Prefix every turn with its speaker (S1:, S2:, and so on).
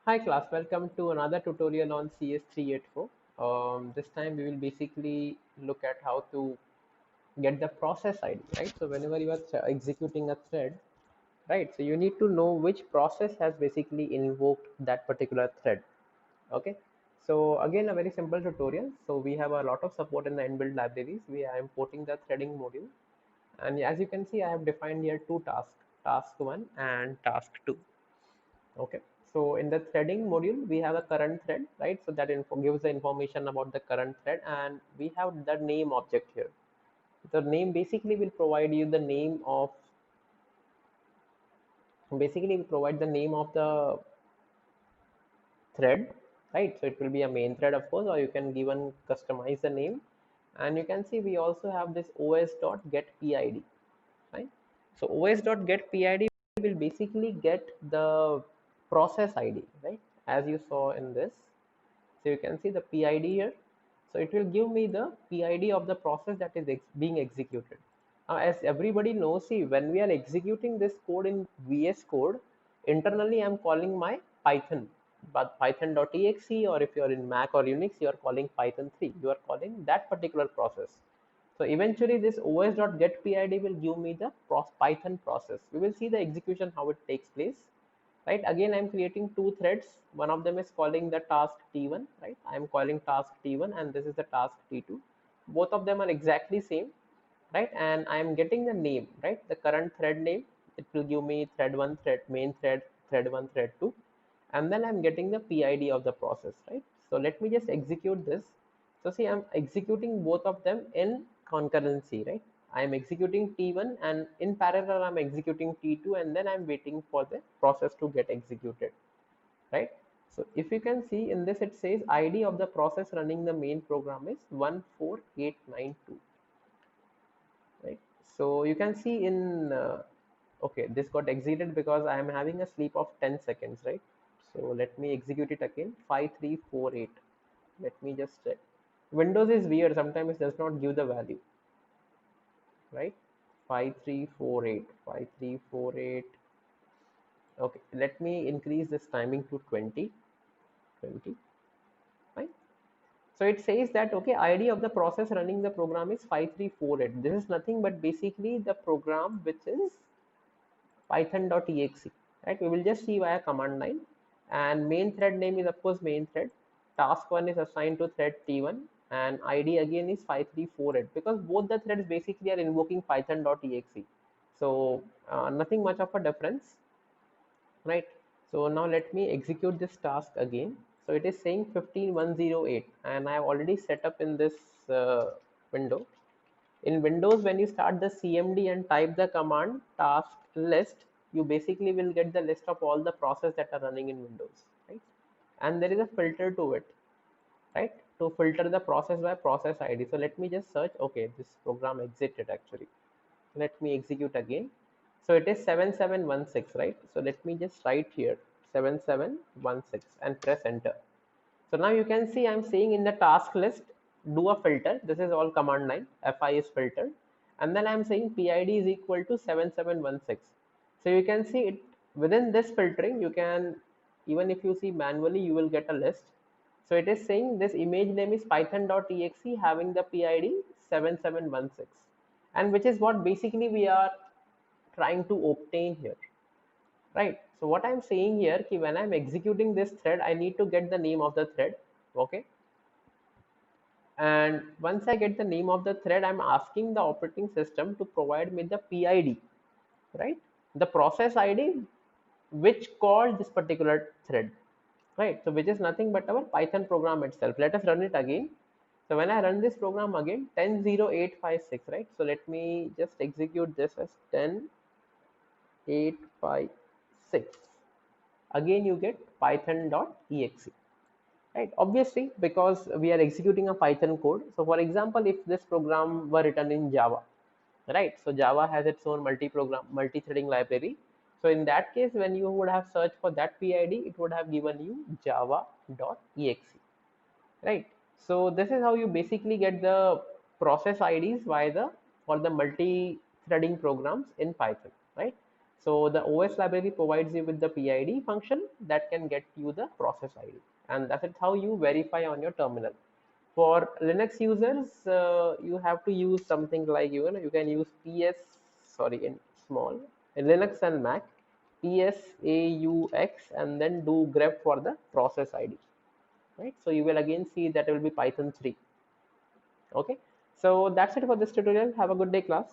S1: Hi class, welcome to another tutorial on CS384. This time we will basically look at how to get the process ID, right? So whenever you are executing a thread, right? So you need to know which process has basically invoked that particular thread, okay? So again, a very simple tutorial. So we have a lot of support in the inbuilt libraries. We are importing the threading module. And as you can see, I have defined here two tasks, task 1 and task 2. Okay, so in the threading module, we have a current thread, right? So that info gives the information about the current thread, and we have the name object here. The name basically will provide you the name of basically will provide the name of the thread, right? So it will be a main thread, of course, or you can even customize the name. And you can see we also have this os.getPID, right? So os.getPID will basically get the process ID, right? As you saw in this. So you can see the PID here. So it will give me the PID of the process that is being executed. Now, as everybody knows, see, when we are executing this code in VS Code, internally I'm calling my Python, but python.exe, or if you're in Mac or Unix, you are calling Python 3. You are calling that particular process. So eventually this os.getPID will give me the Python process. We will see the execution, how it takes place, right? Again, I'm creating two threads. One of them is calling the task T1, right? I'm calling task T1 and this is the task T2. Both of them are exactly same, right? And I'm getting the name, right? The current thread name. It will give me thread 1, thread main thread, thread 1, thread 2. And then I'm getting the PID of the process, right? So let me just execute this. So see, I'm executing both of them in concurrency, right? I'm executing T1 and in parallel I'm executing T2, and then I'm waiting for the process to get executed, right? So if you can see in this, it says ID of the process running the main program is 14892, right? So you can see in okay, this got exited because I am having a sleep of 10 seconds, right? So let me execute it again. 5348. Let me just check. Windows is weird, sometimes it does not give the value, right? 5348, 5348. Okay, let me increase this timing to 20. 20, right? So it says that, okay, ID of the process running the program is 5348. This is nothing but basically the program which is python.exe, right? We will just see via command line. And main thread name is of course main thread. Task 1 is assigned to thread T1, and ID again is 5348 because both the threads basically are invoking python.exe. So nothing much of a difference, right? So now let me execute this task again. So it is saying 15108, and I have already set up in this window. In Windows, when you start the CMD and type the command task list, you basically will get the list of all the process that are running in Windows, right? And there is a filter to it, right? To filter the process by process ID. So let me just search. Okay, this program exited actually. Let me execute again. So it is 7716, right? So let me just write here 7716 and press enter. So now you can see I'm saying in the task list, do a filter. This is all command line. Fi is filtered. And then I'm saying PID is equal to 7716. So you can see it within this filtering, you can, even if you see manually, you will get a list. So it is saying this image name is python.exe having the PID 7716. And which is what basically we are trying to obtain here, right? So what I'm saying here, ki when I'm executing this thread, I need to get the name of the thread, okay? And once I get the name of the thread, I'm asking the operating system to provide me the PID, right? The process ID which called this particular thread, right? So which is nothing but our Python program itself. Let us run it again. So when I run this program again, 100856, right? So let me just execute this as 10856. Again you get python.exe, right? Obviously, because we are executing a Python code. So for example, if this program were written in Java, right? So Java has its own multi-threading library. So in that case, when you would have searched for that PID, it would have given you java.exe, right? So this is how you basically get the process IDs via the for the multi-threading programs in Python, right? So the OS library provides you with the PID function that can get you the process ID, and that is how you verify on your terminal. For Linux users, you have to use something like, you can use PS, sorry, in small, in Linux and Mac, PSAUX, and then do grep for the process ID, right? So you will again see that it will be Python 3. Okay, so that's it for this tutorial. Have a good day, class.